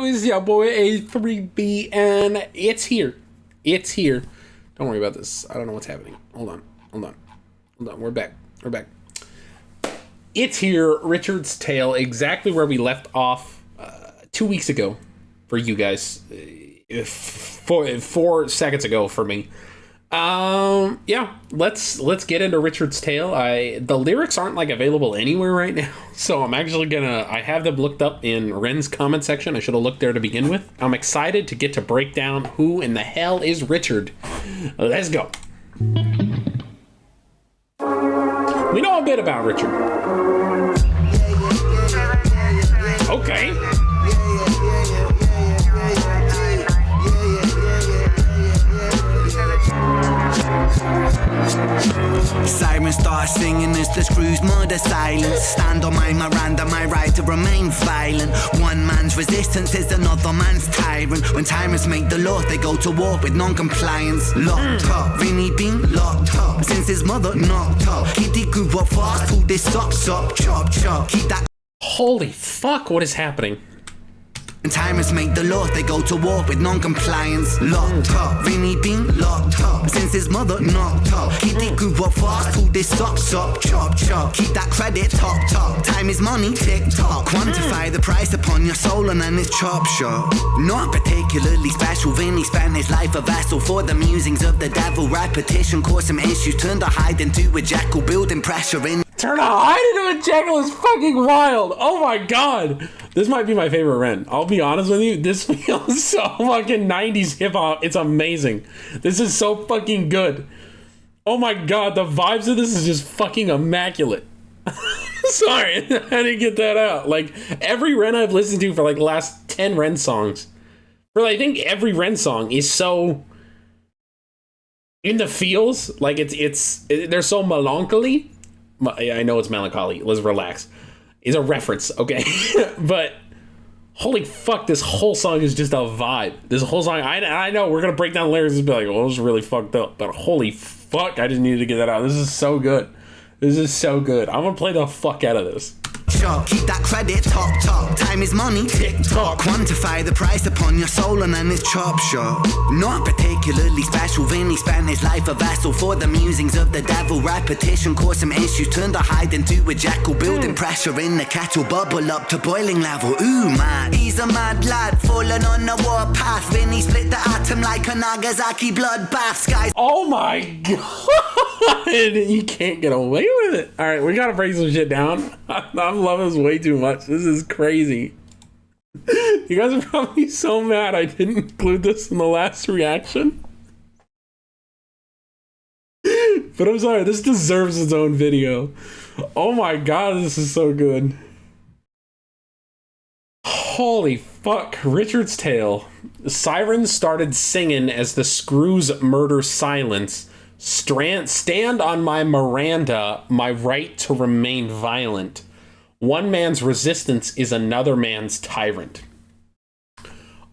do? It's your boy A3B, and it's here. It's here. Don't worry about this. I don't know what's happening. Hold on. We're back. It's here. Richard's Tale, exactly where we left off 2 weeks ago for you guys. 4 seconds ago for me. Yeah, let's get into Richard's Tale. The lyrics aren't like available anywhere right now, so I'm actually I have them looked up in Ren's comment section. I should have looked there to begin with. I'm excited to get to break down who in the hell is Richard. Let's go. We know a bit about Richard. Okay. Sirens start singing as the screws murder silence. Stand on my Miranda, my right to remain violent. One man's resistance is another man's tyrant. When tyrants make the law, they go to war with non-compliance. Locked up, Vinny been locked up since his mother knocked up. Kitty grew up fast, pulled his socks up, chop chop. Keep that. Holy fuck, what is happening? When tyrants make the law, they go to war with non-compliance. Locked up, Vinny been locked up since his mother knocked up. Kitty grew up fast, pulled his socks up, chop chop. Keep that credit top top. Time is money, tick tock. Quantify the price upon your soul and then it's chop shop. Not particularly special, Vinny spent his life a vessel for the musings of the devil. Repetition caused some issues, turned a hide into a jackal, building pressure in. Turn a hide into a jackal is fucking wild. Oh my god. This might be my favorite Ren. I'll be honest with you. This feels so fucking 90s hip hop. It's amazing. This is so fucking good. Oh my god. The vibes of this is just fucking immaculate. Sorry. I didn't get that out. Like every Ren I've listened to for like the last 10 Ren songs. Really, I think every Ren song is so in the feels. Like they're so melancholy. I know it's melancholy. Let's relax. Is a reference, okay? But holy fuck, this whole song is just a vibe. This whole song, I know we're gonna break down the lyrics and be like, well, it was really fucked up. But holy fuck, I just needed to get that out. This is so good. This is so good. I'm gonna play the fuck out of this. Keep that credit top top. Time is money, tick tock. Quantify the price upon your soul and then it's chop shop. Not particularly special, Vinny spent his life a vessel for the musings of the devil. Repetition caused some issues, turned a hide into a jackal, building pressure in the kettle, bubble up to boiling level. Ooh man, he's a mad lad, falling on the warpath. Vinny split the atom like a Nagasaki bloodbath. Skies. Oh my god, you can't get away with it. All right, we gotta break some shit down. I'm loving this way too much. This is crazy. You guys are probably so mad I didn't include this in the last reaction. But I'm sorry, this deserves its own video. Oh my god, this is so good. Holy fuck, Richard's Tale. Sirens started singing as the screws murder silence. Stand on my Miranda, my right to remain violent. One man's resistance is another man's tyrant.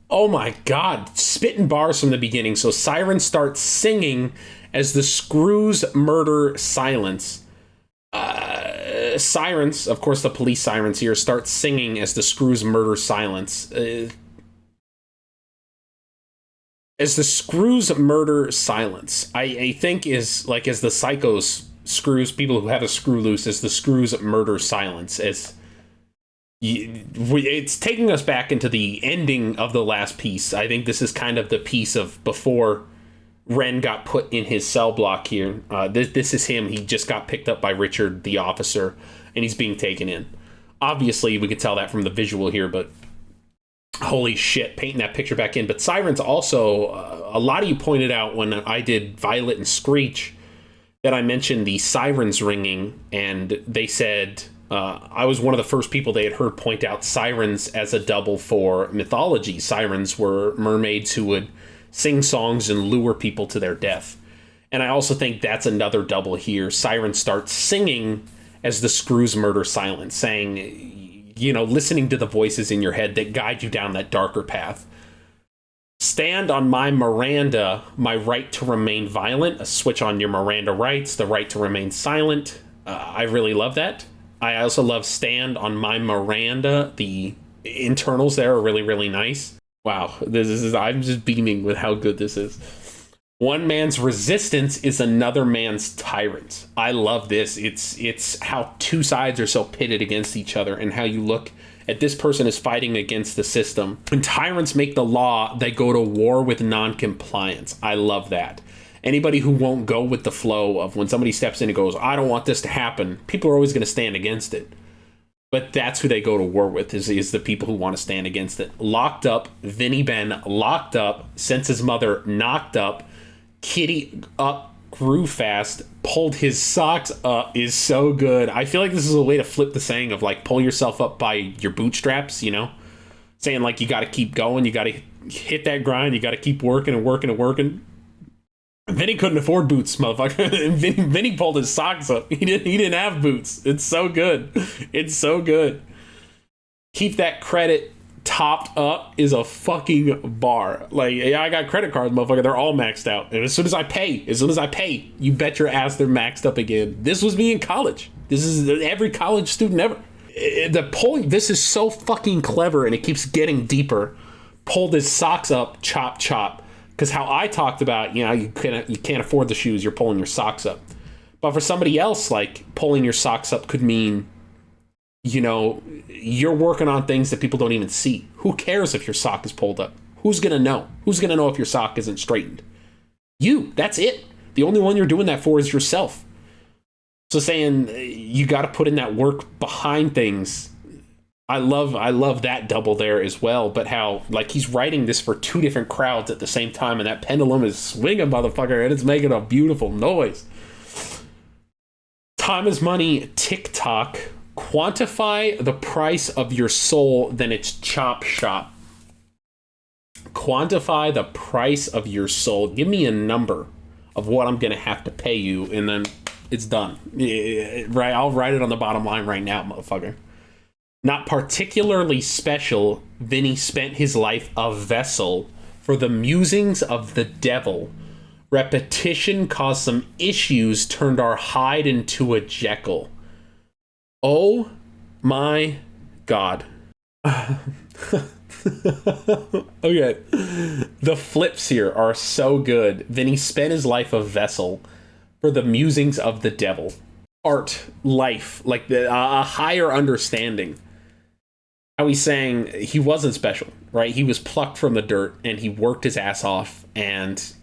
Oh my god, spitting bars from the beginning. So sirens start singing as the screws murder silence. Sirens, of course the police sirens here, start singing as the screws murder silence. As the screws murder silence, I think is like as the psychos screws, people who have a screw loose, as the screws murder silence. It's taking us back into the ending of the last piece. I think this is kind of the piece of before Ren got put in his cell block here. This is him. He just got picked up by Richard, the officer, and he's being taken in. Obviously, we could tell that from the visual here, but holy shit, painting that picture back in. But Sirens also, a lot of you pointed out when I did Violet and Screech that I mentioned the sirens ringing, and they said I was one of the first people they had heard point out sirens as a double for mythology. Sirens were mermaids who would sing songs and lure people to their death. And I also think that's another double here. Sirens start singing as the screws murder silence, saying, you know, listening to the voices in your head that guide you down that darker path. Stand on my Miranda, my right to remain violent. A switch on your Miranda rights, the right to remain silent. I really love that. I also love stand on my Miranda, the internals there are really, really nice. Wow, this is I'm just beaming with how good this is. One man's resistance is another man's tyrant. I love this. It's how two sides are so pitted against each other, and how you look at this person is fighting against the system. When tyrants make the law, they go to war with non-compliance. I love that. Anybody who won't go with the flow of when somebody steps in and goes, I don't want this to happen, people are always going to stand against it. But that's who they go to war with, is the people who want to stand against it. Locked up, Vinny Ben locked up, since his mother knocked up, Kitty up, grew fast, pulled his socks up is so good. I feel like this is a way to flip the saying of like pull yourself up by your bootstraps, you know? Saying like you got to keep going, you got to hit that grind, you got to keep working and working and working. Vinny couldn't afford boots, motherfucker. Vinny pulled his socks up. He didn't have boots. It's so good. It's so good. Keep that credit topped up is a fucking bar. Like, yeah, I got credit cards, motherfucker. They're all maxed out. And as soon as I pay, you bet your ass they're maxed up again. This was me in college. This is every college student ever. This is so fucking clever, and it keeps getting deeper. Pulled his socks up, chop, chop. Because how I talked about, you know, you can't afford the shoes, you're pulling your socks up. But for somebody else, like, pulling your socks up could mean, you know, you're working on things that people don't even see. Who cares if your sock is pulled up? Who's going to know? Who's going to know if your sock isn't straightened? You. That's it. The only one you're doing that for is yourself. So saying you got to put in that work behind things. I love that double there as well, but how, like, he's writing this for two different crowds at the same time, and that pendulum is swinging, motherfucker, and it's making a beautiful noise. Time is money, TikTok. Quantify the price of your soul, then it's chop shop. Quantify the price of your soul. Give me a number of what I'm going to have to pay you, and then it's done. Right? I'll write it on the bottom line right now, motherfucker. Not particularly special, Vinny spent his life a vessel for the musings of the devil. Repetition caused some issues, turned our Hyde into a Jekyll. Oh my God. Okay. The flips here are so good. Vinny spent his life a vessel for the musings of the devil. Art, life, like a higher understanding. How he's saying he wasn't special, right? He was plucked from the dirt, and he worked his ass off, and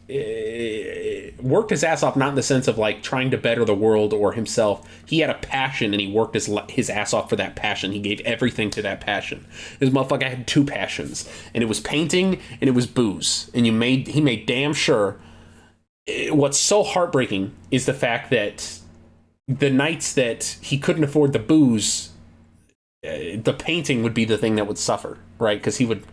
worked his ass off not in the sense of like trying to better the world or himself. He had a passion, and he worked his ass off for that passion. He gave everything to that passion. This motherfucker had two passions, and it was painting and it was booze. And he made damn sure. What's so heartbreaking is the fact that the nights that he couldn't afford the booze, the painting would be the thing that would suffer, right? Because he would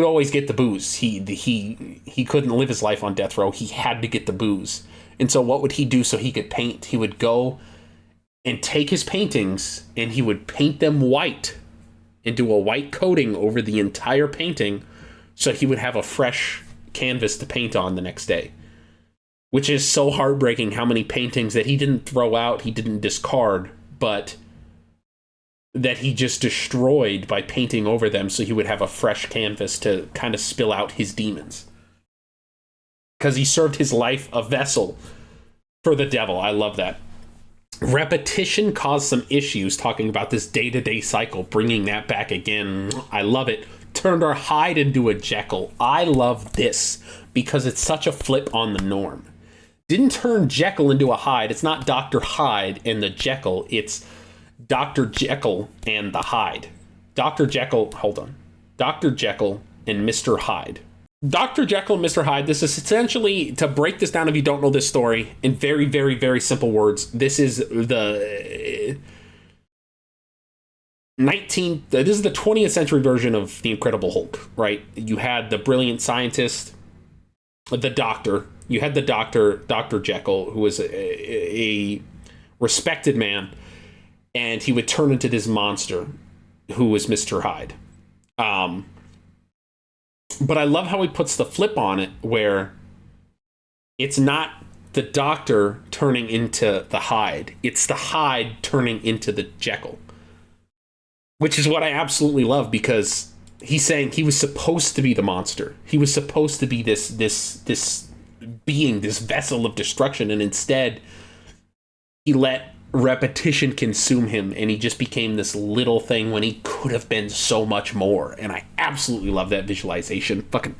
always get the booze. He couldn't live his life on death row. He had to get the booze. And so what would he do so he could paint? He would go and take his paintings, and he would paint them white and do a white coating over the entire painting, so he would have a fresh canvas to paint on the next day. Which is so heartbreaking, how many paintings that he didn't throw out, he didn't discard, but that he just destroyed by painting over them so he would have a fresh canvas to kind of spill out his demons. Because he served his life a vessel for the devil. I love that. Repetition caused some issues, talking about this day-to-day cycle, bringing that back again. I love it. Turned our Hyde into a Jekyll. I love this because it's such a flip on the norm. Didn't turn Jekyll into a Hyde. It's not Dr. Hyde and the Jekyll. It's Dr. Jekyll and the Hyde. Dr. Jekyll and Mr. Hyde. Dr. Jekyll and Mr. Hyde, this is essentially, to break this down if you don't know this story, in very, very, very simple words, this is the 20th century version of the Incredible Hulk, right? You had the brilliant scientist, the doctor. You had the doctor, Dr. Jekyll, who was a respected man, and he would turn into this monster who was Mr. Hyde. But I love how he puts the flip on it, where it's not the doctor turning into the Hyde. It's the Hyde turning into the Jekyll. which is what I absolutely love, because he's saying he was supposed to be the monster. He was supposed to be this being, this vessel of destruction, and instead he let repetition consume him, and he just became this little thing when he could have been so much more. And I absolutely love that visualization. Fucking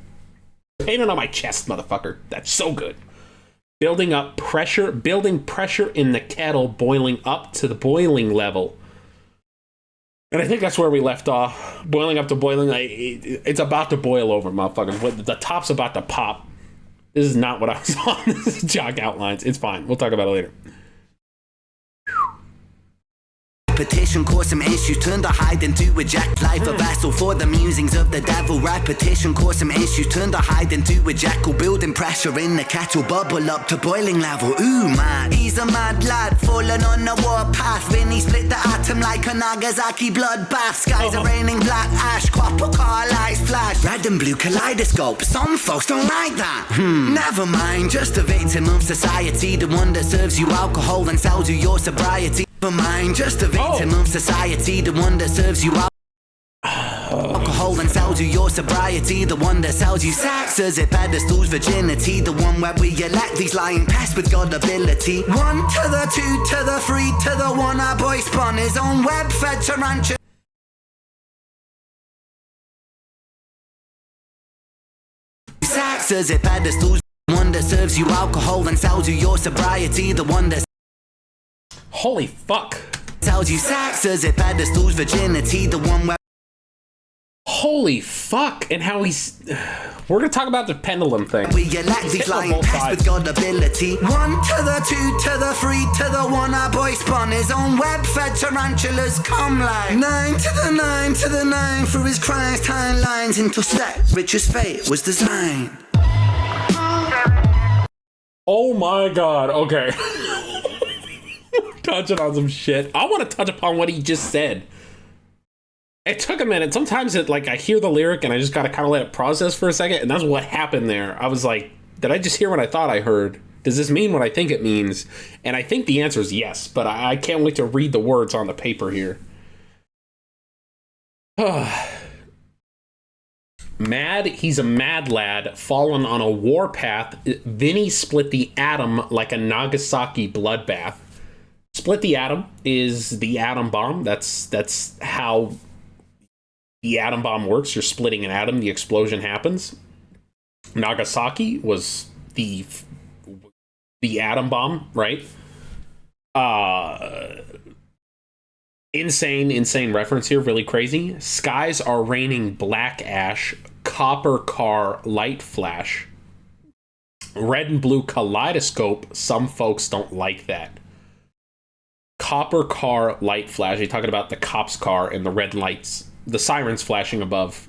paint it on my chest, motherfucker. That's so good. Building pressure in the kettle, boiling up to the boiling level. And I think that's where we left off. Boiling up to boiling. It's about to boil over, motherfuckers. The top's about to pop. This is not what I was on. This is jog outlines. It's fine. We'll talk about it later. Repetition caused some issues, turned to hide into a jack life, a vessel for the musings of the devil. Repetition caused some issues, turned to hide into a jackal, building pressure in the kettle, bubble up to boiling level. Ooh man, he's a mad lad, falling on the warpath. When he split the atom like a Nagasaki bloodbath. Skies are raining black ash, copper car lights flash, red and blue kaleidoscope. Some folks don't like that. Never mind, just a victim of society, the one that serves you alcohol and sells you your sobriety. Never mind, just a victim of society, the one that serves you alcohol and sells you your sobriety, the one that sells you sex as it pedestals virginity, the one where we elect these lying pests with God ability. 1 to the 2 to the 3 to the 1, our boy spun his own web-fed tarantula. Sex as it pedestals, the one that serves you alcohol and sells you your sobriety, the one that holy fuck. Tells you sex as it pedestals virginity, the one where holy fuck. And how he's we're gonna talk about the pendulum thing. We elect these lying pests with God ability. 1 to the 2 to the 3 to the 1, our boy spun his own web-fed tarantulas come like 9 to the 9 to the 9 for his crimes, timelines into step. Richard's fate was designed. Oh my god, okay. Touching on some shit. I want to touch upon what he just said. It took a minute. Sometimes I hear the lyric and I just gotta kind of let it process for a second, and that's what happened there. I was like, did I just hear what I thought I heard? Does this mean what I think it means? And I think the answer is yes, but I can't wait to read the words on the paper here. Mad, he's a mad lad, fallen on a warpath. Vinny split the atom like a Nagasaki bloodbath. Split the atom is the atom bomb. That's how the atom bomb works. You're splitting an atom, the explosion happens. Nagasaki was the atom bomb, right? Insane reference here, really crazy. Skies are raining black ash, copper car light flash, red and blue kaleidoscope. Some folks don't like that. Copper car light flash. You're talking about the cop's car and the red lights, the sirens flashing above.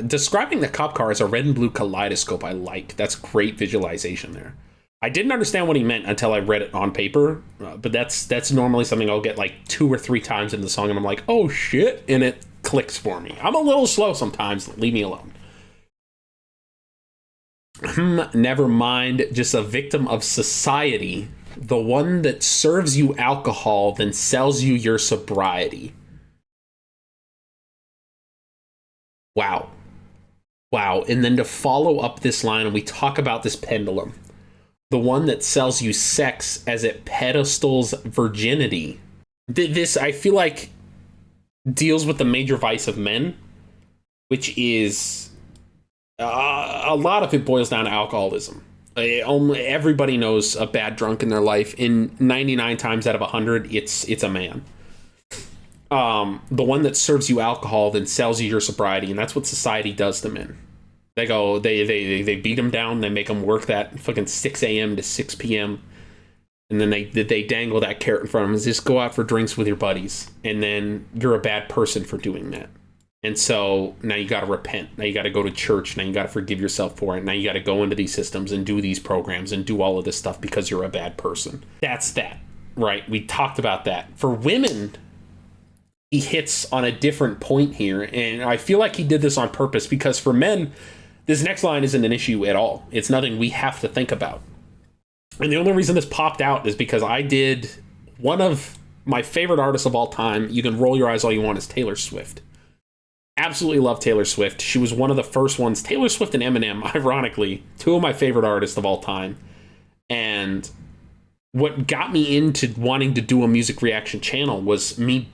Describing the cop car as a red and blue kaleidoscope, I like. That's great visualization there. I didn't understand what he meant until I read it on paper, but that's normally something I'll get like 2 or 3 times in the song, and I'm like, oh shit, and it clicks for me. I'm a little slow sometimes. Leave me alone. Never mind, just a victim of society. The one that serves you alcohol, then sells you your sobriety. Wow. And then to follow up this line, and we talk about this pendulum. The one that sells you sex as it pedestals virginity. This, I feel like, deals with the major vice of men, which is a lot of it boils down to alcoholism. Everybody knows a bad drunk in their life. In 99 times out of 100, it's a man. The one that serves you alcohol then sells you your sobriety, and that's what society does to men. They go, they beat them down, they make them work that fucking 6 a.m. to 6 p.m. And then they dangle that carrot in front of them. Just go out for drinks with your buddies, and then you're a bad person for doing that. And so now you got to repent. Now you got to go to church. Now you got to forgive yourself for it. Now you got to go into these systems and do these programs and do all of this stuff because you're a bad person. That's that, right? We talked about that. For women, he hits on a different point here, and I feel like he did this on purpose, because for men, this next line isn't an issue at all. It's nothing we have to think about. And the only reason this popped out is because I did one of my favorite artist of all time, you can roll your eyes all you want, is Taylor Swift. Absolutely love Taylor Swift. She was one of the first ones. Taylor Swift and Eminem, ironically, two of my favorite artists of all time. And what got me into wanting to do a music reaction channel was me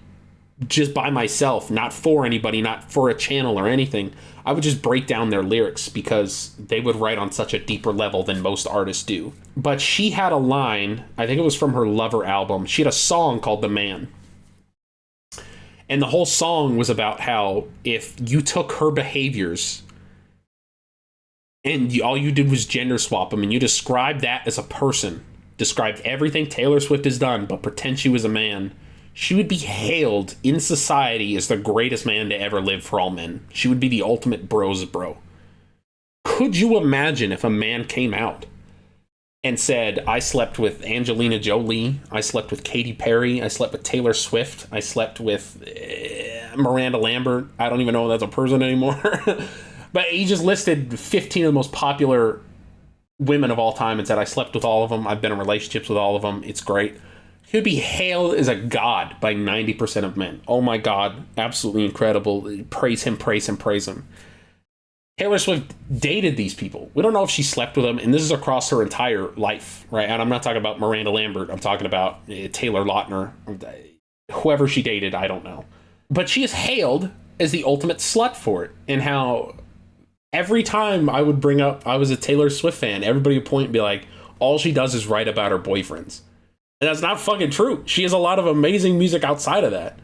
just by myself, not for anybody, not for a channel or anything. I would just break down their lyrics because they would write on such a deeper level than most artists do. But she had a line, I think it was from her Lover album. She had a song called The Man. And the whole song was about how if you took her behaviors and all you did was gender swap them and you described that as a person, described everything Taylor Swift has done, but pretend she was a man, she would be hailed in society as the greatest man to ever live for all men. She would be the ultimate bros bro. Could you imagine if a man came out and said, I slept with Angelina Jolie, I slept with Katy Perry, I slept with Taylor Swift, I slept with Miranda Lambert, I don't even know if that's a person anymore. But he just listed 15 of the most popular women of all time and said, I slept with all of them, I've been in relationships with all of them, it's great. He would be hailed as a god by 90% of men. Oh my god, absolutely incredible. Praise him, praise him, praise him. Taylor Swift dated these people. We don't know if she slept with them, and this is across her entire life, right? And I'm not talking about Miranda Lambert. I'm talking about Taylor Lautner. Whoever she dated, I don't know. But she is hailed as the ultimate slut for it, and how every time I would bring up I was a Taylor Swift fan, everybody would point and be like, all she does is write about her boyfriends. And that's not fucking true. She has a lot of amazing music outside of that.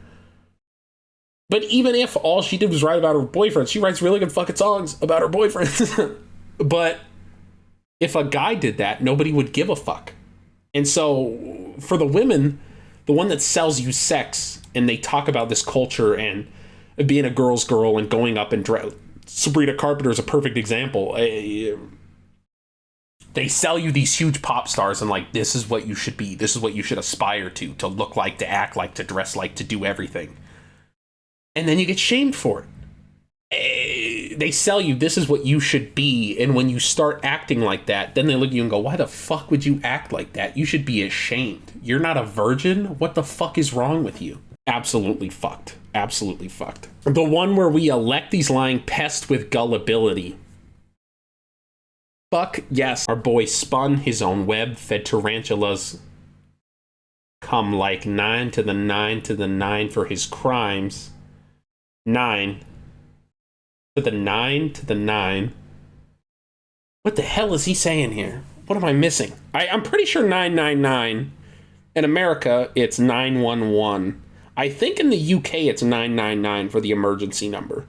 But even if all she did was write about her boyfriend, she writes really good fucking songs about her boyfriend. But if a guy did that, nobody would give a fuck. And so for the women, the one that sells you sex, and they talk about this culture and being a girl's girl and going up and Sabrina Carpenter is a perfect example. They sell you these huge pop stars and like, this is what you should be. This is what you should aspire to look like, to act like, to dress like, to do everything. And then you get shamed for it. They sell you, this is what you should be. And when you start acting like that, then they look at you and go, why the fuck would you act like that? You should be ashamed. You're not a virgin? What the fuck is wrong with you? Absolutely fucked. Absolutely fucked. The one where we elect these lying pests with gullibility. Fuck yes. Our boy spun his own web, fed tarantulas. Come like 9 to the 9 to the 9 for his crimes. 9 to the 9 to the 9. What the hell is he saying here? What am I missing? I'm pretty sure 999. In America, it's 911. I think in the UK, it's 999 for the emergency number.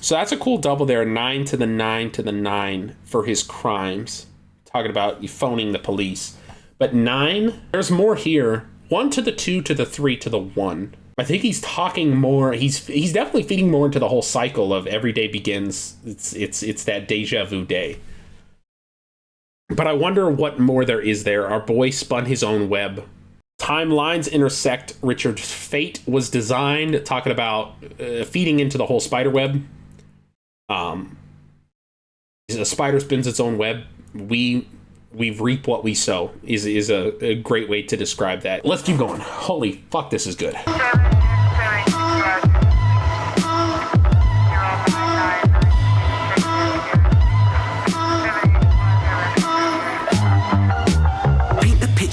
So that's a cool double there. 9 to the 9 to the 9 for his crimes. Talking about you phoning the police. But 9, there's more here. 1 to the 2 to the 3 to the 1. I think he's talking more. He's definitely feeding more into the whole cycle of every day begins. It's that deja vu day. But I wonder what more there is there. Our boy spun his own web. Timelines intersect. Richard's fate was designed. Talking about feeding into the whole spider web. A spider spins its own web. We reap what we sow is a great way to describe that. Let's keep going. Holy fuck, this is good.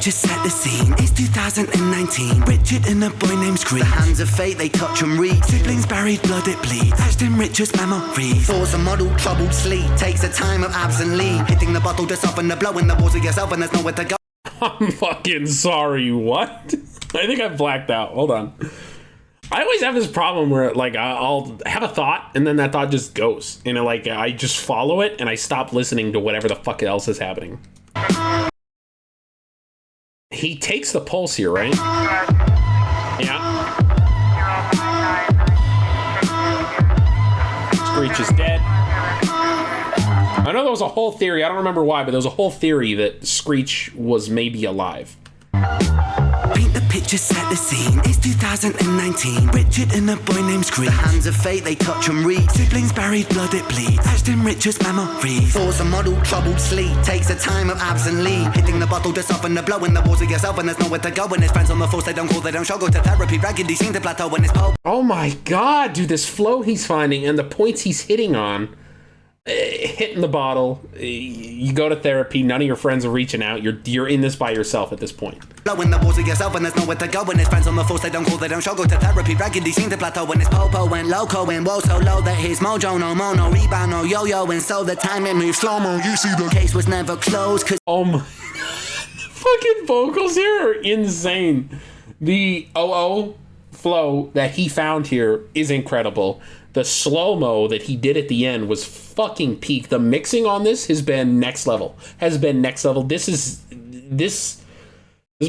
Just set the scene, it's 2019. Richard and a boy named Screech. The hands of fate, they touch and reach. Siblings buried, blood it bleeds. Etched in Richard's memories. Force a model, troubled sleep. Takes a time of absent leave. Hitting the bottle to soften the blow in the walls of yourself, and there's nowhere to go. I'm fucking sorry, what? I think I blacked out. Hold on. I always have this problem where like I'll have a thought and then that thought just goes. And like I just follow it and I stop listening to whatever the fuck else is happening. He takes the pulse here, right? Yeah. Screech is dead. I know there was a whole theory, I don't remember why, but there was a whole theory that Screech was maybe alive. Paint the just set the scene. It's 2019. Richard and a boy named Screech. The hands of fate, they touch and reach. Siblings buried, blood it bleeds. Etched in Richard's memories. Force a model, troubled sleep. Takes a time of absent leave. Hitting the bottle to soften the blow in the walls of yourself, and there's nowhere to go. When it's friends on the force, they don't call, they don't show. Go to therapy, raggedy, seem to plateau when it's pole. Oh my god, dude, this flow he's finding and the points he's hitting on. Hitting the bottle, you go to therapy, none of your friends are reaching out, you're in this by yourself at this point. Blowing the walls of yourself and there's nowhere to go. When it's friends on the force, they don't call, they don't show. Go to therapy, raggedy, seem to plateau. When it's popo went loco and woe so low that his mojo no more, no rebound, no yo-yo. And so the time it moves slow-mo, you see the case was never closed. Cause oh my fucking vocals here are insane. The OO flow that he found here is incredible. The slow-mo that he did at the end was fucking peak. The mixing on this has been next level. This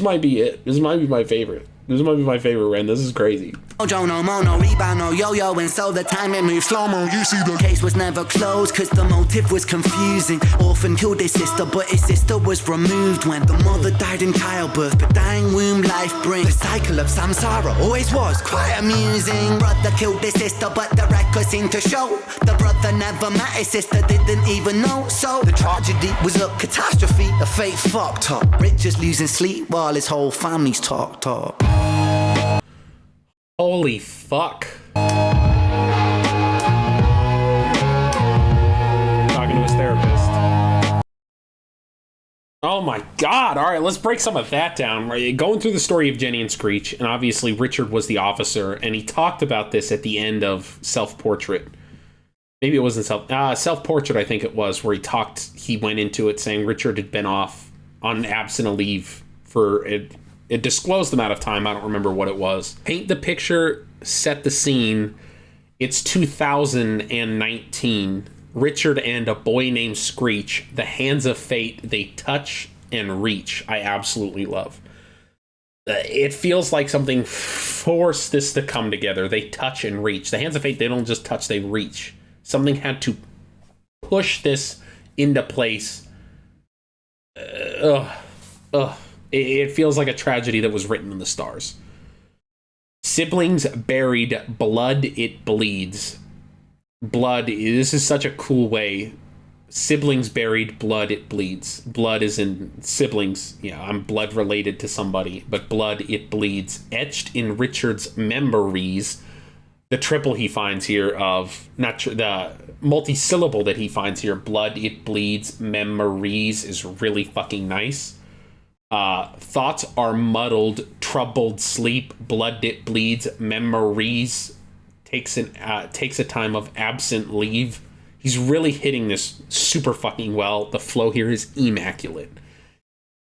might be it. This might be my favorite. Ren. This is crazy. Mojo no more, no rebound, no yo-yo. And so the time it moves slow-mo, you see the case was never closed. Cause the motive was confusing. Orphan killed his sister, but his sister was removed when the mother died in childbirth. But dying womb life brings the cycle of samsara. Always was quite amusing. Brother killed his sister, but the records seem to show the brother never met his sister, didn't even know. So the tragedy was a catastrophe, a fate fucked up. Richard's losing sleep while his whole family's talked up. Holy fuck. Talking to his therapist. Oh my god. Alright, let's break some of that down. Going through the story of Jenny and Screech, and obviously Richard was the officer, and he talked about this at the end of Self-Portrait. Maybe it wasn't Self-Portrait, I think it was, where he went into it saying Richard had been off on absent leave for a disclosed amount of time. I don't remember what it was. Paint the picture, set the scene. It's 2019. Richard and a boy named Screech. The hands of fate, they touch and reach. I absolutely love. It feels like something forced this to come together. They touch and reach. The hands of fate, they don't just touch, they reach. Something had to push this into place. It feels like a tragedy that was written in the stars. Siblings buried, blood it bleeds. Blood, this is such a cool way. Siblings buried, blood it bleeds. Blood is in siblings. Yeah, I'm blood related to somebody, but blood it bleeds. Etched in Richard's memories. The triple he finds here of, the multi-syllable that he finds here, blood it bleeds, memories, is really fucking nice. Thoughts are muddled, troubled sleep, blood it bleeds, memories, takes a time of absent leave. He's really hitting this super fucking well. The flow here is immaculate.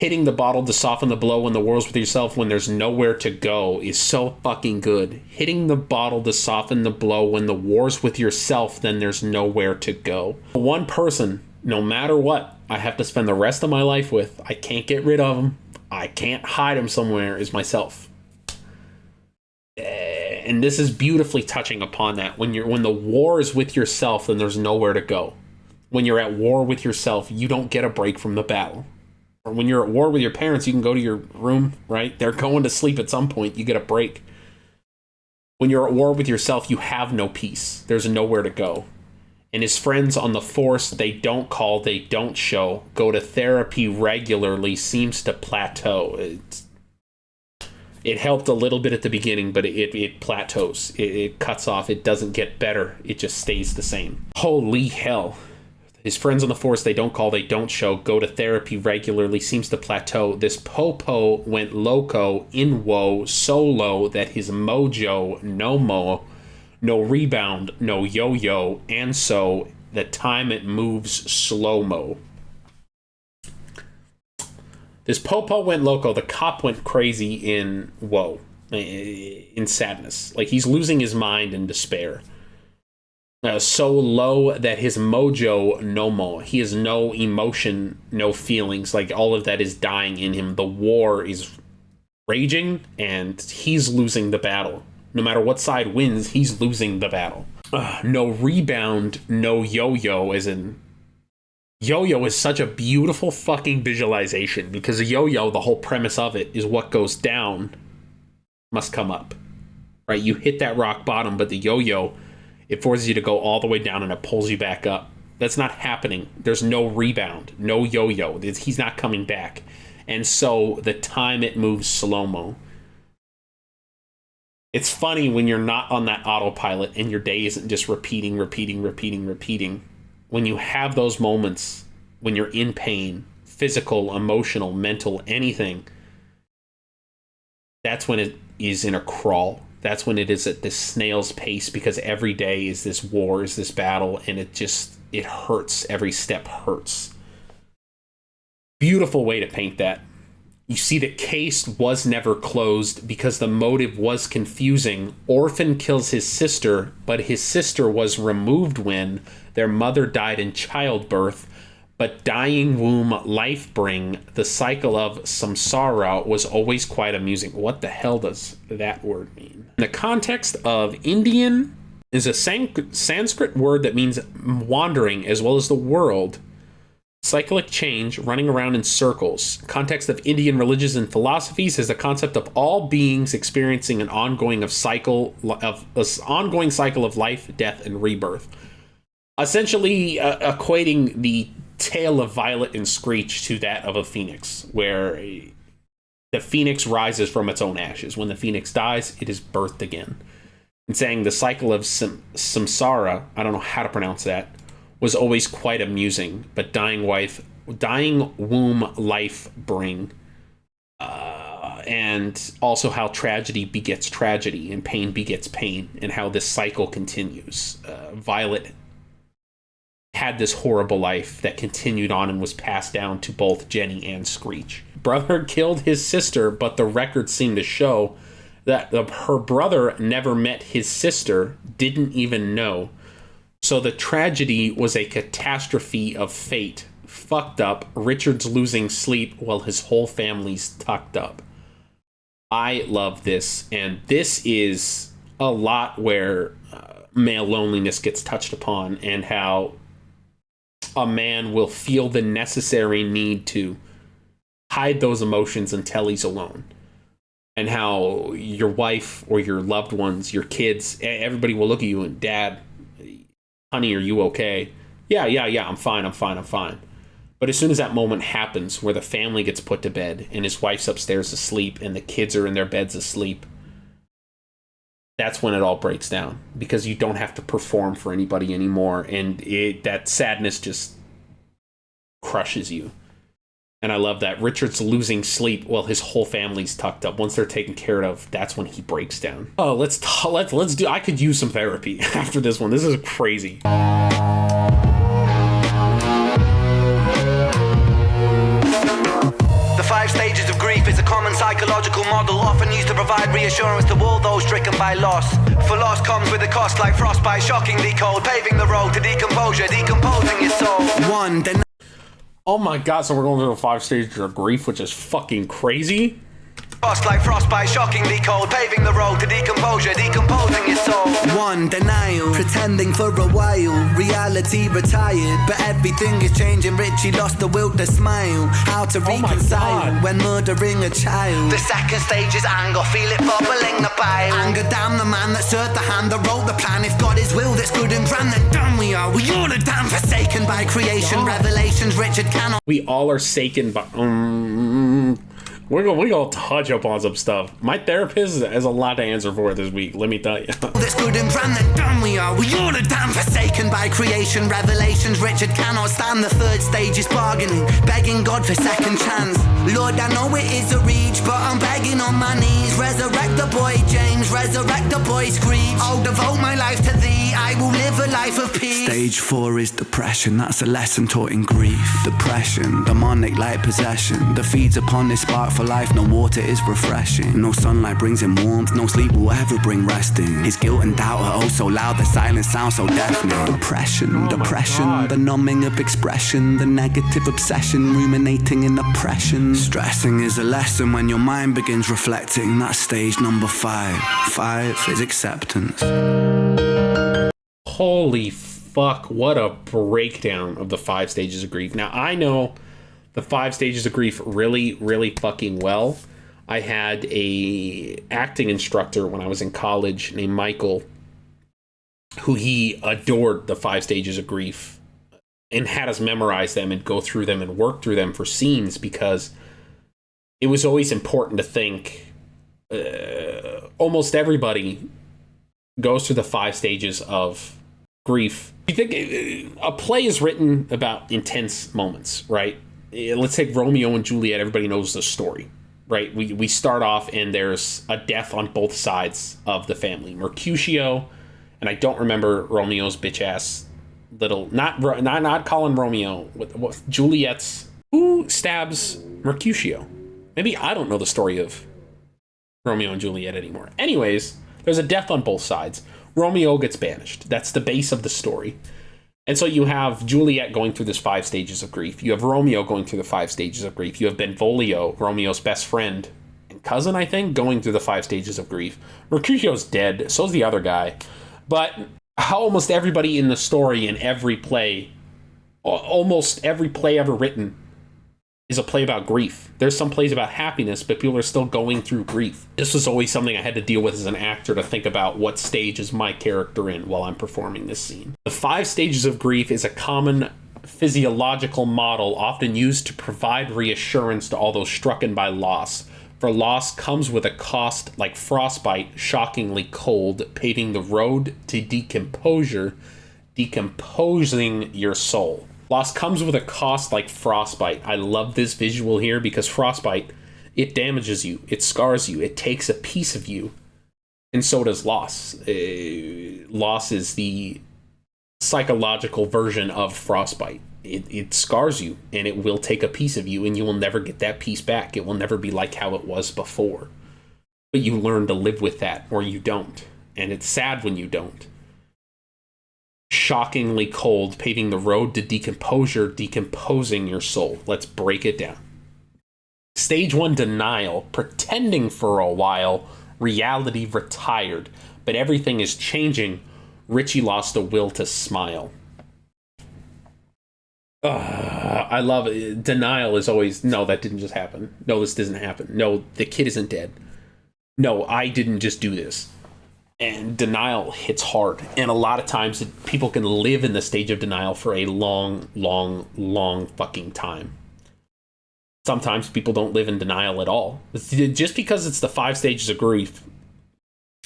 Hitting the bottle to soften the blow when the war's with yourself when there's nowhere to go is so fucking good. Hitting the bottle to soften the blow when the war's with yourself, then there's nowhere to go. One person, no matter what, I have to spend the rest of my life with, I can't get rid of him, I can't hide him somewhere, is myself. And this is beautifully touching upon that. When the war is with yourself, then there's nowhere to go. When you're at war with yourself, you don't get a break from the battle. Or when you're at war with your parents, you can go to your room, right? They're going to sleep at some point, you get a break. When you're at war with yourself, you have no peace. There's nowhere to go. And his friends on the force, they don't call, they don't show. Go to therapy regularly, seems to plateau. It helped a little bit at the beginning, but it plateaus. It cuts off. It doesn't get better. It just stays the same. Holy hell. His friends on the force, they don't call, they don't show. Go to therapy regularly, seems to plateau. This popo went loco, in woe, so low that his mojo no mo. No rebound, no yo-yo, and so the time it moves slow-mo. This popo went loco. The cop went crazy in woe, in sadness. Like he's losing his mind in despair. So low that his mojo no mo. He has no emotion, no feelings. Like all of that is dying in him. The war is raging, and he's losing the battle. No matter what side wins, he's losing the battle. No rebound, no yo-yo, as in... Yo-yo is such a beautiful fucking visualization, because a yo-yo, the whole premise of it, is what goes down must come up, right? You hit that rock bottom, but the yo-yo, it forces you to go all the way down and it pulls you back up. That's not happening. There's no rebound, no yo-yo. He's not coming back. And so the time it moves slow-mo. It's funny when you're not on that autopilot and your day isn't just repeating. When you have those moments, when you're in pain, physical, emotional, mental, anything, that's when it is in a crawl. That's when it is at this snail's pace, because every day is this war, is this battle, and it hurts. Every step hurts. Beautiful way to paint that. You see that Case was never closed because the motive was confusing. Orphan kills his sister, but his sister was removed when their mother died in childbirth. But dying womb life bring, the cycle of samsara, was always quite amusing. What the hell does that word mean? In the context of Indian is a Sanskrit word that means wandering as well as the world. Cyclic change, running around in circles. Context of Indian religions and philosophies is the concept of all beings experiencing an ongoing cycle of life, death, and rebirth. Essentially, equating the tale of Violet and Screech to that of a phoenix, where the phoenix rises from its own ashes. When the phoenix dies, it is birthed again. And saying the cycle of samsara, I don't know how to pronounce that, was always quite amusing, but dying womb life bring, and also how tragedy begets tragedy and pain begets pain, and how this cycle continues. Violet had this horrible life that continued on and was passed down to both Jenny and Screech. Brother killed his sister, but the records seem to show that her brother never met his sister, didn't even know. So the tragedy was a catastrophe of fate. Fucked up. Richard's losing sleep while his whole family's tucked up. I love this. And this is a lot where male loneliness gets touched upon, and how a man will feel the necessary need to hide those emotions until he's alone. And how your wife or your loved ones, your kids, everybody will look at you and, Dad, honey, are you okay? Yeah, I'm fine. But as soon as that moment happens where the family gets put to bed and his wife's upstairs asleep and the kids are in their beds asleep, that's when it all breaks down, because you don't have to perform for anybody anymore, and that sadness just crushes you. And I love that. Richard's losing sleep while his whole family's tucked up. Once they're taken care of, that's when he breaks down. Oh, let's do. I could use some therapy after this one. This is crazy. The 5 stages of grief is a common psychological model, often used to provide reassurance to all those stricken by loss. For loss comes with a cost, like frostbite, shockingly cold, paving the road to decomposure, decomposing your soul. Oh my god, so we're going through the 5 stages of grief, which is fucking crazy. Frost like frostbite, shockingly cold, paving the road to decomposure, decomposing your soul. 1. Denial, pretending for a while, reality retired, but everything is changing. Richie lost the will to smile, how to reconcile when murdering a child. The 2nd stage is anger, feel it bubbling the bile. Anger down the man that served the hand that wrote the plan. If God is will that's good and grand, then damn we are. We all are damn forsaken by creation. Revelations Richard cannot. We all are saken by... We're gonna touch up on some stuff. My therapist has a lot to answer for this week, let me tell you. That's good and grand, then damn we are. We all are damn forsaken by creation. Revelations Richard cannot stand. The 3rd stage is bargaining, begging God for second chance. Lord, I know it is a reach, but I'm begging on my knees. Resurrect the boy James, resurrect the boy Screech. I'll devote my life to thee, I will live a life of peace. Stage 4 is depression, that's a lesson taught in grief. Depression, demonic like possession, that feeds upon this spark for life. No water is refreshing, no sunlight brings him warmth, no sleep will ever bring resting. His guilt and doubt are oh so loud, the silence sounds so deafening. Depression, the numbing of expression, the negative obsession, ruminating in oppression. Stressing is a lesson when your mind begins reflecting. That's stage number 5. 5 is acceptance. Holy fuck, what a breakdown of the 5 stages of grief. Now, I know the 5 stages of grief really, really fucking well. I had a acting instructor when I was in college named Michael, who he adored the 5 stages of grief and had us memorize them and go through them and work through them for scenes, because it was always important to think almost everybody goes through the 5 stages of grief. You think a play is written about intense moments, right? Let's take Romeo and Juliet. Everybody knows the story, right? We start off and there's a death on both sides of the family. Mercutio, and I don't remember Romeo's bitch ass little, not calling Romeo, what Juliet's, who stabs Mercutio? Maybe I don't know the story of Romeo and Juliet anymore. Anyways, there's a death on both sides. Romeo gets banished. That's the base of the story. And so you have Juliet going through this 5 stages of grief. You have Romeo going through the 5 stages of grief. You have Benvolio, Romeo's best friend and cousin, I think, going through the 5 stages of grief. Mercutio's dead. So's the other guy. But almost everybody in the story in every play, almost every play ever written, is a play about grief. There's some plays about happiness, but people are still going through grief. This was always something I had to deal with as an actor, to think about what stage is my character in while I'm performing this scene. The 5 stages of grief is a common physiological model often used to provide reassurance to all those strucken by loss. For loss comes with a cost like frostbite, shockingly cold, paving the road to decomposure, decomposing your soul. Loss comes with a cost like frostbite. I love this visual here, because frostbite, it damages you, it scars you, it takes a piece of you, and so does loss. Loss is the psychological version of frostbite. It scars you, and it will take a piece of you, and you will never get that piece back. It will never be like how it was before. But you learn to live with that, or you don't. And it's sad when you don't. Shockingly cold, paving the road to decomposure, decomposing your soul. Let's break it down. Stage 1, denial, pretending for a while, reality retired, but everything is changing. Richie lost the will to smile. I love it. Denial is always, no, that didn't just happen. No, this doesn't happen. No, the kid isn't dead. No, I didn't just do this. And denial hits hard. And a lot of times people can live in the stage of denial for a long, long, long fucking time. Sometimes people don't live in denial at all. Just because it's the 5 stages of grief,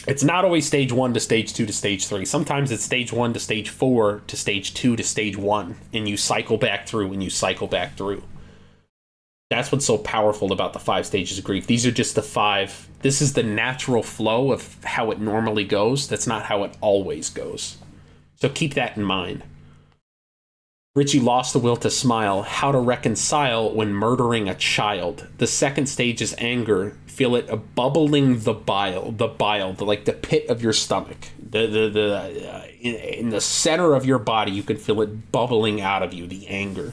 it's not always stage 1 to stage 2 to stage 3. Sometimes it's stage 1 to stage 4 to stage 2 to stage 1. And you cycle back through and you cycle back through. That's what's so powerful about the 5 stages of grief. These are just the 5. This is the natural flow of how it normally goes. That's not how it always goes. So keep that in mind. Richie lost the will to smile. How to reconcile when murdering a child. The 2nd stage is anger. Feel it bubbling the bile, like the pit of your stomach. In the center of your body, you can feel it bubbling out of you, the anger.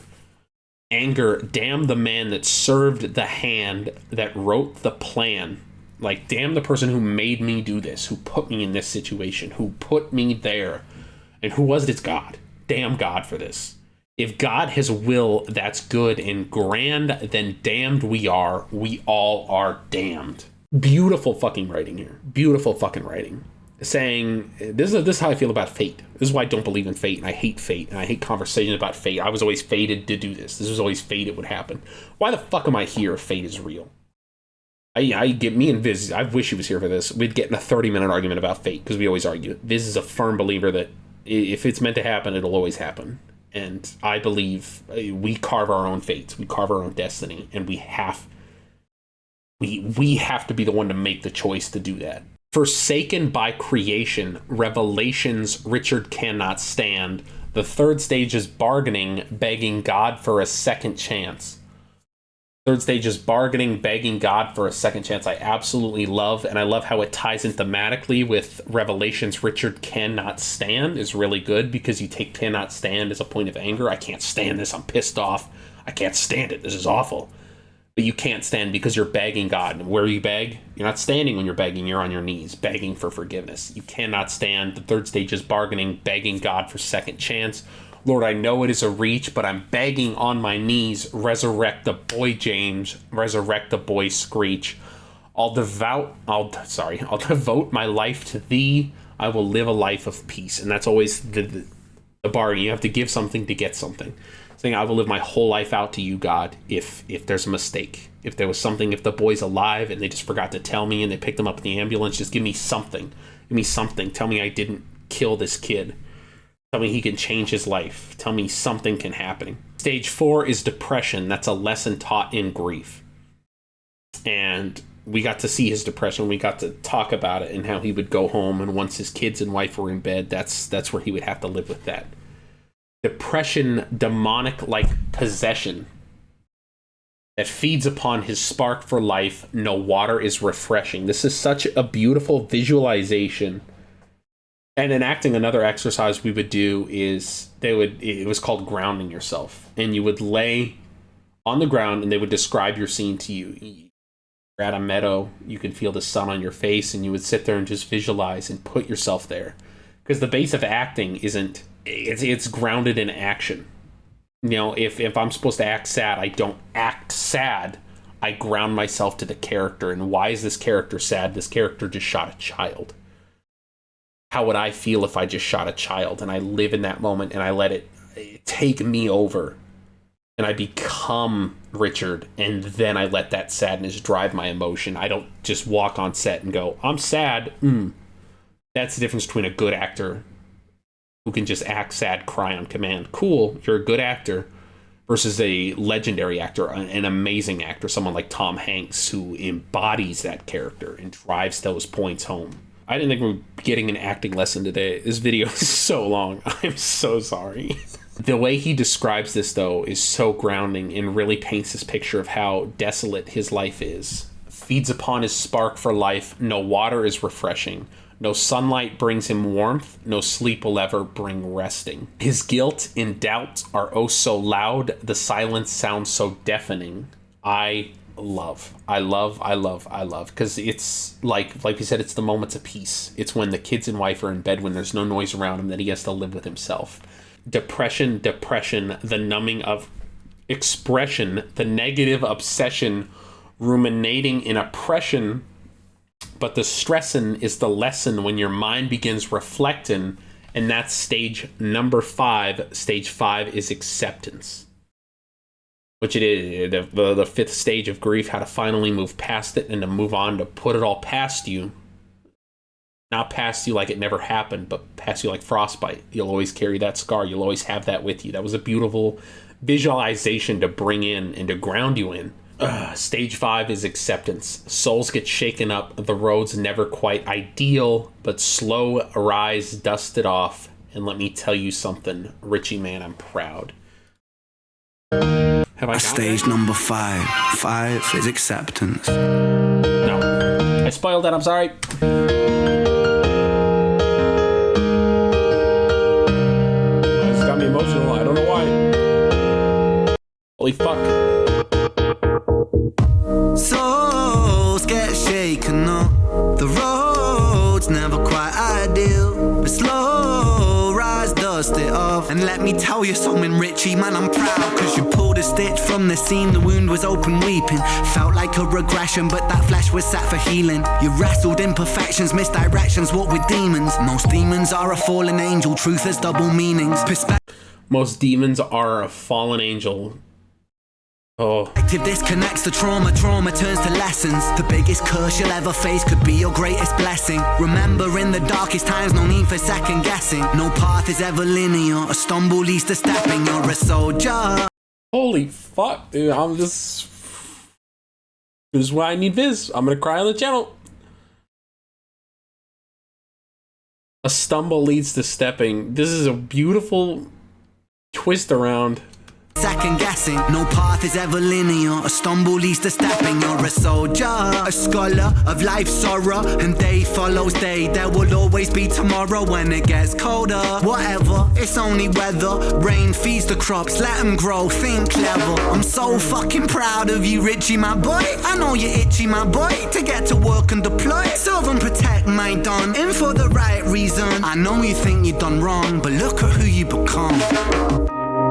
Anger, damn the man that served the hand that wrote the plan. Like, damn the person who made me do this, who put me in this situation, who put me there. And who was it? It's God. Damn God for this. If God has will that's good and grand, then damned we are. We all are damned. Beautiful fucking writing here. Beautiful fucking writing. Saying, this is how I feel about fate. This is why I don't believe in fate, and I hate fate, and I hate conversations about fate. I was always fated to do this. This was always fate it would happen. Why the fuck am I here if fate is real? I get me and Viz, I wish he was here for this. We'd get in a 30-minute argument about fate, because we always argue. Viz is a firm believer that if it's meant to happen, it'll always happen. And I believe we carve our own fates. We carve our own destiny, and we have to be the one to make the choice to do that. Forsaken by creation, revelations Richard cannot stand. The 3rd stage is bargaining, begging God for a second chance. 3rd stage is bargaining, begging God for a second chance. I absolutely love, and I love how it ties in thematically with revelations Richard cannot stand is really good, because you take cannot stand as a point of anger. I can't stand this. I'm pissed off. I can't stand it. This is awful. But you can't stand because you're begging God. And where you beg, you're not standing when you're begging. You're on your knees, begging for forgiveness. You cannot stand. The 3rd stage is bargaining, begging God for second chance. Lord, I know it is a reach, but I'm begging on my knees. Resurrect the boy James. Resurrect the boy Screech. I'll devote my life to thee. I will live a life of peace. And that's always the bargain. You have to give something to get something. Saying, I will live my whole life out to you, God, if there's a mistake. If there was something, if the boy's alive and they just forgot to tell me and they picked him up in the ambulance, just give me something. Give me something. Tell me I didn't kill this kid. Tell me he can change his life. Tell me something can happen. Stage 4 is depression. That's a lesson taught in grief. And we got to see his depression. We got to talk about it and how he would go home, and once his kids and wife were in bed, that's where he would have to live with that. Depression, demonic like possession that feeds upon his spark for life. No water is refreshing. This is such a beautiful visualization. And in acting, another exercise we would do is it was called grounding yourself. And you would lay on the ground and they would describe your scene to you. You're at a meadow, you can feel the sun on your face, and you would sit there and just visualize and put yourself there. Because the base of acting it's grounded in action. You know, if I'm supposed to act sad, I don't act sad. I ground myself to the character. And why is this character sad? This character just shot a child. How would I feel if I just shot a child? And I live in that moment and I let it take me over. And I become Richard, and then I let that sadness drive my emotion. I don't just walk on set and go, I'm sad. That's the difference between a good actor who can just act sad, cry on command. Cool, you're a good actor. Versus a legendary actor, an amazing actor, someone like Tom Hanks, who embodies that character and drives those points home. I didn't think we were getting an acting lesson today. This video is so long. I'm so sorry. The way he describes this, though, is so grounding and really paints this picture of how desolate his life is. Feeds upon his spark for life. No water is refreshing. No sunlight brings him warmth. No sleep will ever bring resting. His guilt and doubt are oh so loud. The silence sounds so deafening. I love. Because it's like we said, it's the moments of peace. It's when the kids and wife are in bed, when there's no noise around him, that he has to live with himself. Depression, the numbing of expression, the negative obsession, ruminating in oppression. But the stressin' is the lesson when your mind begins reflecting, and that's stage number 5. Stage 5 is acceptance, which it is the 5th stage of grief, how to finally move past it and to move on, to put it all past you. Not past you like it never happened, but past you like frostbite. You'll always carry that scar. You'll always have that with you. That was a beautiful visualization to bring in and to ground you in. Stage 5 is acceptance. Souls get shaken up. The road's never quite ideal, but slow arise, dust it off. And let me tell you something, Richie, man, I'm proud. Have I Stage number 5. 5 is acceptance. No. I spoiled that, I'm sorry. It's got me emotional. I don't know why. Holy fuck. Souls get shaken up. The road's never quite ideal, but slow rise, dust it off. And let me tell you something, Richie, man, I'm proud. Cause you pulled a stitch from the seam, the wound was open weeping. Felt like a regression, but that flesh was set for healing. You wrestled imperfections, misdirections, what with demons. Most demons are a fallen angel, truth has double meanings. Most demons are a fallen angel. Oh. This connects to trauma, trauma turns to lessons. The biggest curse you'll ever face could be your greatest blessing. Remember, in the darkest times, no need for second guessing. No path is ever linear, a stumble leads to stepping. You're a soldier. Holy fuck, dude, I'm just... This is why I need Viz. I'm gonna cry on the channel. A stumble leads to stepping. This is a beautiful twist around. Second guessing, no path is ever linear, a stumble leads to stepping. You're a soldier, a scholar of life's sorrow, and day follows day. There will always be tomorrow when it gets colder. Whatever, it's only weather. Rain feeds the crops, let them grow, think clever. I'm so fucking proud of you, Richie, my boy. I know you're itchy, my boy, to get to work and deploy. Serve and protect my don, in for the right reason. I know you think you've done wrong, but look at who you become.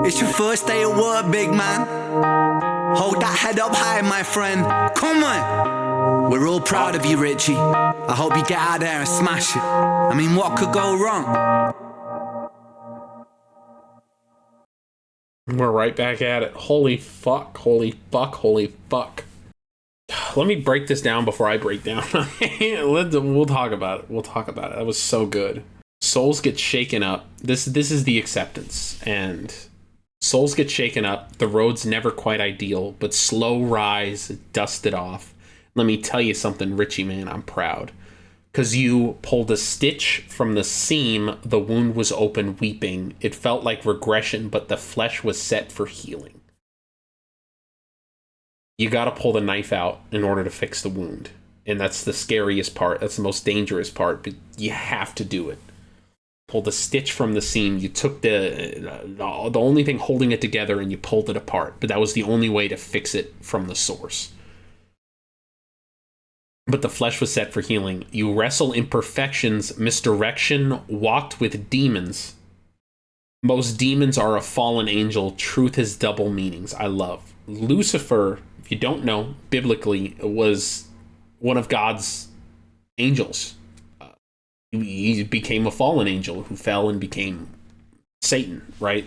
It's your first day at work, big man. Hold that head up high, my friend. Come on. We're all proud of you, Richie. I hope you get out there and smash it. I mean, what could go wrong? We're right back at it. Holy fuck, holy fuck, holy fuck. Let me break this down before I break down. We'll talk about it. We'll talk about it. That was so good. Souls get shaken up. This is the acceptance. And souls get shaken up. The road's never quite ideal, but slow rise, dust it off. Let me tell you something, Richie, man, I'm proud. Because you pulled a stitch from the seam, the wound was open weeping. It felt like regression, but the flesh was set for healing. You gotta pull the knife out in order to fix the wound. And that's the scariest part. That's the most dangerous part, but you have to do it. Pull the stitch from the seam. You took the only thing holding it together and you pulled it apart. But that was the only way to fix it from the source. But the flesh was set for healing. You wrestle imperfections, misdirection, walked with demons. Most demons are a fallen angel. Truth has double meanings. I love. Lucifer, if you don't know, biblically, was one of God's angels. He became a fallen angel who fell and became Satan, right?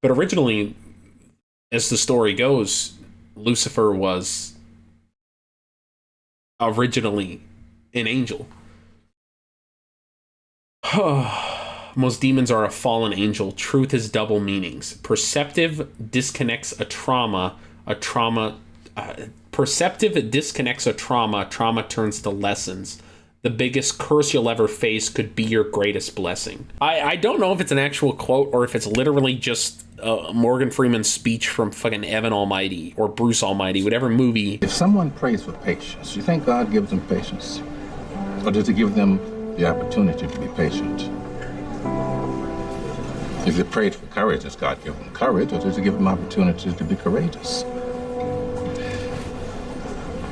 But originally, as the story goes, Lucifer was originally an angel. Most demons are a fallen angel. Truth has double meanings. Perceptive disconnects a trauma. Perceptive disconnects a trauma. Trauma turns to lessons. The biggest curse you'll ever face could be your greatest blessing. I don't know if it's an actual quote or if it's literally just Morgan Freeman's speech from fucking Evan Almighty or Bruce Almighty, whatever movie. If someone prays for patience, you think God gives them patience? Or does he give them the opportunity to be patient? If they prayed for courage, does God give them courage, or does he give them opportunities to be courageous?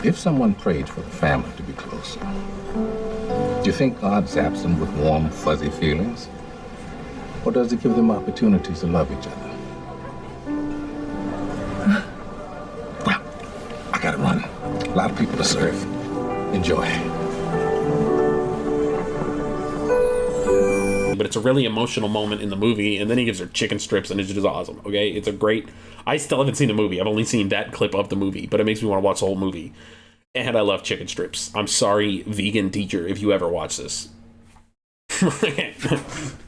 If someone prayed for the family to be closer, do you think God zaps them with warm, fuzzy feelings? Or does he give them opportunities to love each other? Well, I gotta run. A lot of people to serve. Enjoy. But it's a really emotional moment in the movie, and then he gives her chicken strips, and it's just awesome, okay? It's a great... I still haven't seen the movie. I've only seen that clip of the movie, but it makes me want to watch the whole movie. And I love chicken strips. I'm sorry, vegan teacher, if you ever watch this.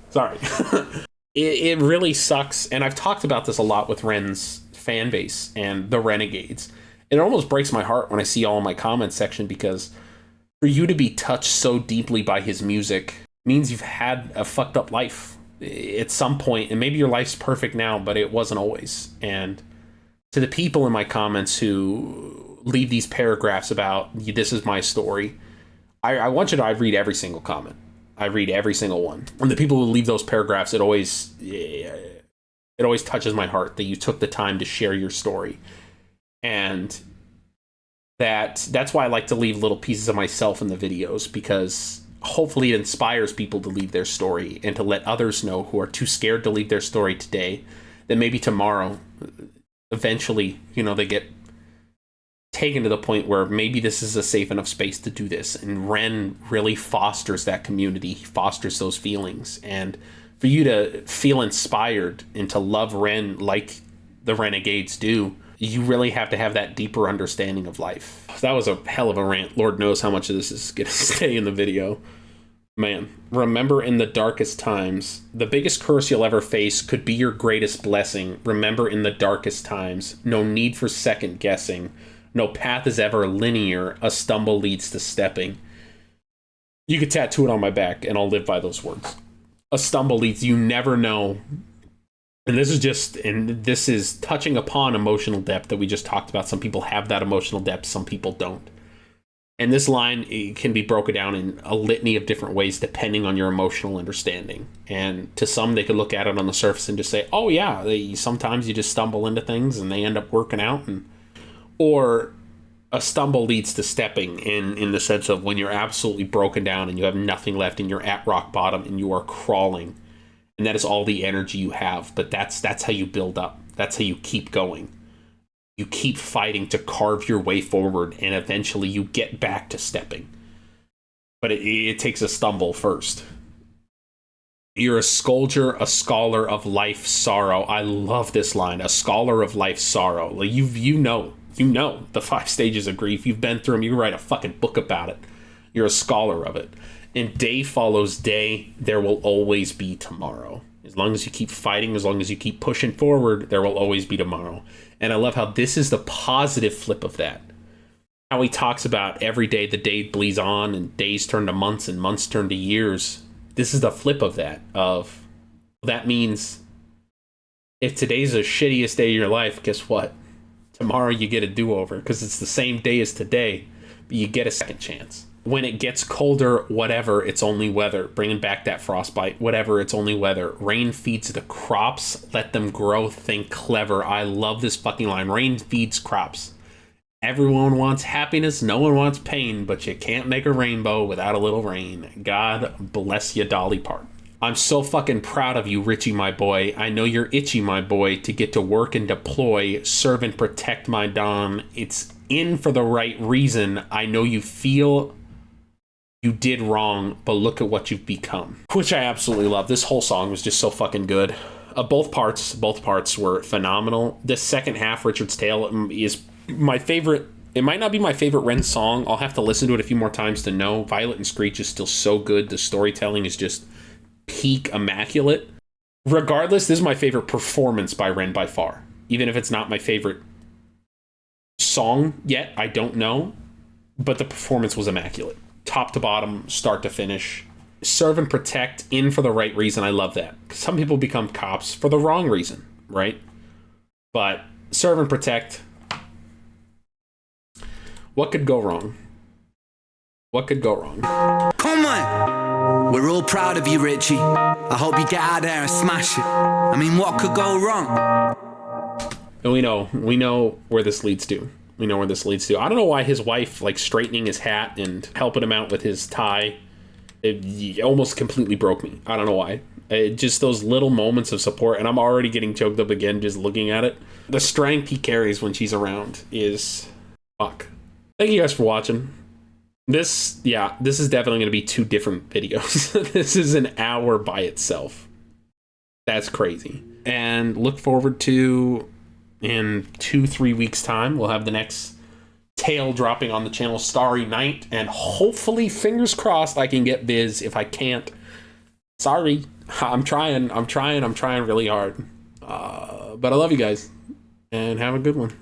Sorry. It really sucks, and I've talked about this a lot with Ren's fan base and the Renegades. It almost breaks my heart when I see all in my comment section, because for you to be touched so deeply by his music means you've had a fucked up life at some point, and maybe your life's perfect now, but it wasn't always. And to the people in my comments who leave these paragraphs about this is my story, I want you to read every single comment. I read every single one. And the people who leave those paragraphs, it always touches my heart that you took the time to share your story. And that's why I like to leave little pieces of myself in the videos, because hopefully it inspires people to leave their story and to let others know who are too scared to leave their story today that maybe tomorrow, eventually, they get taken to the point where maybe this is a safe enough space to do this. And Ren really fosters that community, fosters those feelings. And for you to feel inspired and to love Ren like the Renegades do, you really have to have that deeper understanding of life. That was a hell of a rant. Lord knows how much of this is going to stay in the video. Man, remember in the darkest times, the biggest curse you'll ever face could be your greatest blessing. Remember in the darkest times, no need for second guessing. No path is ever linear. A stumble leads to stepping. You could tattoo it on my back and I'll live by those words. A stumble leads, you never know. And this is touching upon emotional depth that we just talked about. Some people have that emotional depth, some people don't. And this line, it can be broken down in a litany of different ways depending on your emotional understanding. And to some, they could look at it on the surface and just say, oh yeah, sometimes you just stumble into things and they end up working out. Or a stumble leads to stepping in the sense of when you're absolutely broken down and you have nothing left and you're at rock bottom and you are crawling. And that is all the energy you have. But that's how you build up. That's how you keep going. You keep fighting to carve your way forward, and eventually you get back to stepping. But it takes a stumble first. You're a scourger, a scholar of life's sorrow. I love this line. A scholar of life's sorrow. Like you know the 5 stages of grief. You've been through them. You write a fucking book about it. You're a scholar of it. And day follows day. There will always be tomorrow. As long as you keep fighting, as long as you keep pushing forward, there will always be tomorrow. And I love how this is the positive flip of that. How he talks about every day the day bleeds on and days turn to months and months turn to years. This is the flip of that. That means if today's the shittiest day of your life, guess what? Tomorrow you get a do-over because it's the same day as today, but you get a second chance. When it gets colder, whatever, it's only weather. Bringing back that frostbite, whatever, it's only weather. Rain feeds the crops, let them grow, think clever. I love this fucking line. Rain feeds crops. Everyone wants happiness, no one wants pain, but you can't make a rainbow without a little rain. God bless you, Dolly Parton. I'm so fucking proud of you, Richie, my boy. I know you're itchy, my boy, to get to work and deploy, serve and protect my Don. It's in for the right reason. I know you feel you did wrong, but look at what you've become. Which I absolutely love. This whole song was just so fucking good. Both parts were phenomenal. This second half, Richard's Tale, is my favorite. It might not be my favorite Ren song. I'll have to listen to it a few more times to know. Violet and Screech is still so good. The storytelling is just peak immaculate. Regardless, this is my favorite performance by Ren by far. Even if it's not my favorite song yet, I don't know. But the performance was immaculate. Top to bottom, start to finish. Serve and protect, in for the right reason. I love that. Some people become cops for the wrong reason, right? But serve and protect. What could go wrong? What could go wrong? Come on! We're all proud of you, Richie. I hope you get out there and smash it. I mean, what could go wrong? And we know where this leads to. I don't know why his wife, like, straightening his hat and helping him out with his tie, it almost completely broke me. I don't know why. Just those little moments of support, and I'm already getting choked up again just looking at it. The strength he carries when she's around is fuck. Thank you guys for watching. This is definitely going to be 2 different videos. This is an hour by itself. That's crazy. And look forward to, in 2-3 weeks time, we'll have the next tale dropping on the channel, Starry Night, and hopefully, fingers crossed, I can get Viz. If I can't, sorry. I'm trying really hard. But I love you guys, and have a good one.